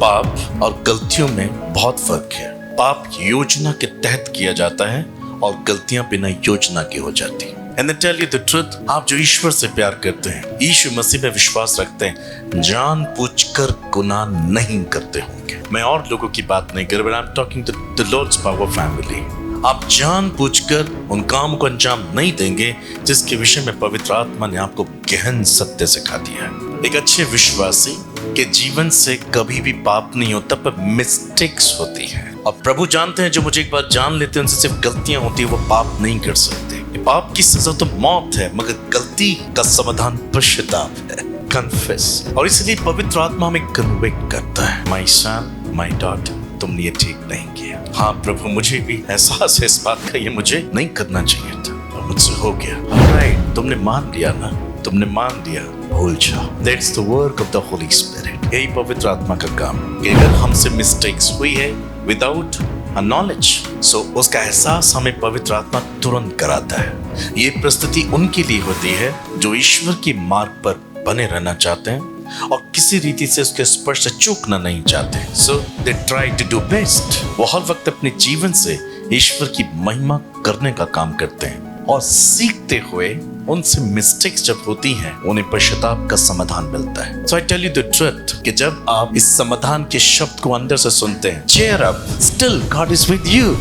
पाप और गलतियों में बहुत फर्क है। पाप योजना के तहत किया जाता है और गलतियां बिना योजना की हो जाती है। And I tell you the truth, आप जो ईश्वर से प्यार करते हैं, यीशु मसीह में विश्वास रखते हैं, जानबूझकर गुनाह नहीं करते होंगे। मैं और लोगों की बात नहीं कर रहा, I'm talking to the Lord's Power family। आप जानबूझकर उन काम को अंजाम नहीं देंगे जिसके विषय में पवित्र आत्मा ने आपको गहन सत्य सिखा दिया है। एक अच्छे विश्वासी के जीवन से कभी भी पाप नहीं होता, पर मिस्टेक्स होती हैं। और प्रभु जानते हैं जो मुझे एक बार जान लेते हैं उनसे सिर्फ गलतियां होती है, वो पाप नहीं कर सकते। पाप की सजा तो मौत है, मगर गलती का समाधान पश्चाताप है, कन्फेस। और इसलिए पवित्र आत्मा हमें कन्विक्ट करता है, माय सन, माय डॉटर, तुमने ये ठीक नहीं किया। हाँ प्रभु, मुझे भी एहसास है इस बात का, ये मुझे नहीं करना चाहिए था और मुझसे हो गया। ऑलराइट, तुमने मान लिया ना, तुमने मान लिया, भूल जाओ। That's the work of the Holi spirit. यही पवित्र आत्मा का काम है कि अगर हमसे मिस्टेक्स हुई है विदाउट a knowledge, so उसका एहसास हमें पवित्र आत्मा तुरंत कराता है। ये प्रस्तुति उनके लिए होती है जो ईश्वर की मार्ग पर बने रहना चाहते हैं और किसी रीति से उसके स्पर्श से चूकना नहीं चाहते। So they try to do best। वो हर वक्त अपने जीवन से ईश्वर की महिमा करने का काम करते हैं और सीखते हुए उनसे मिस्टेक्स जब होती हैं उन्हें पश्चाताप का समाधान मिलता है। So I tell you the truth कि जब आप इस समाधान के शब्द को अंदर से सुनते हैं, cheer up, still God is with you।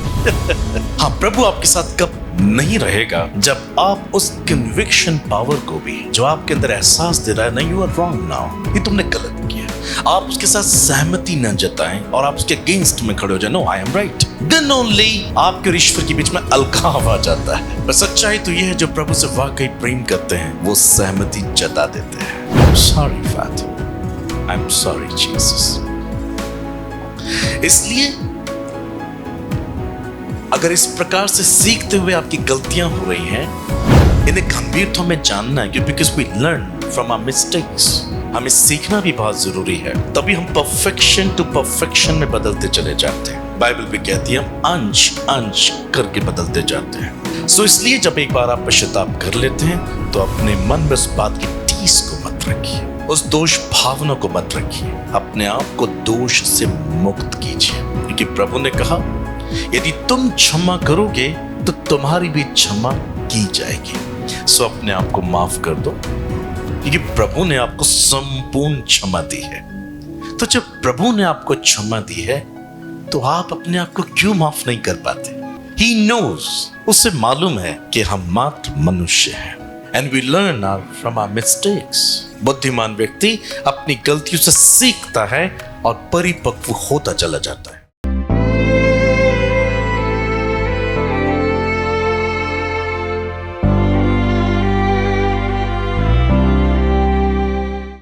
हाँ, प्रभु आपके साथ कब नहीं रहेगा जब आप उस कन्विक्शन पावर को भी जो आपके अंदर एहसास दे रहा है ना, यू आर रॉन्ग नाउ, ये तुमने गलत किया, आप उसके साथ सहमति न जताएं और आप उसके अगेंस्ट में खड़े हो जाए, no I am right, then only आपके और ईश्वर के बीच में अलगाव आ जाता है। पर सच्चाई तो यह है, जो प्रभु से वाकई प्रेम करते हैं वो सहमति जता देते हैं। Sorry father, I am sorry Jesus. इसलिए अगर इस प्रकार से सीखते हुए आपकी गलतियां हो रही हैं, इन्हें गंभीरता में जानना है, because we learn from our mistakes. हमें सीखना भी बहुत जरूरी है, तभी हम परफेक्शन टू परफेक्शन में बदलते चले जाते हैं। बाइबल भी कहती है हम अंश अंश करके बदलते जाते हैं। सो इसलिए जब एक बार आप पश्चाताप कर लेते हैं तो अपने मन में उस बात की टीस को मत रखिए, उस दोष भावना को मत रखिए, अपने आप को दोष से मुक्त कीजिए, क्योंकि प्रभु ने कहा यदि तुम क्षमा करोगे तो तुम्हारी भी क्षमा की जाएगी। सो अपने आप को माफ कर दो, क्योंकि प्रभु ने आपको संपूर्ण क्षमा दी है। तो जब प्रभु ने आपको क्षमा दी है तो आप अपने आप को क्यों माफ नहीं कर पाते? He knows, उसे मालूम है कि हम मात्र मनुष्य हैं। And we learn from our mistakes। बुद्धिमान व्यक्ति अपनी गलतियों से सीखता है और परिपक्व होता चला जाता है।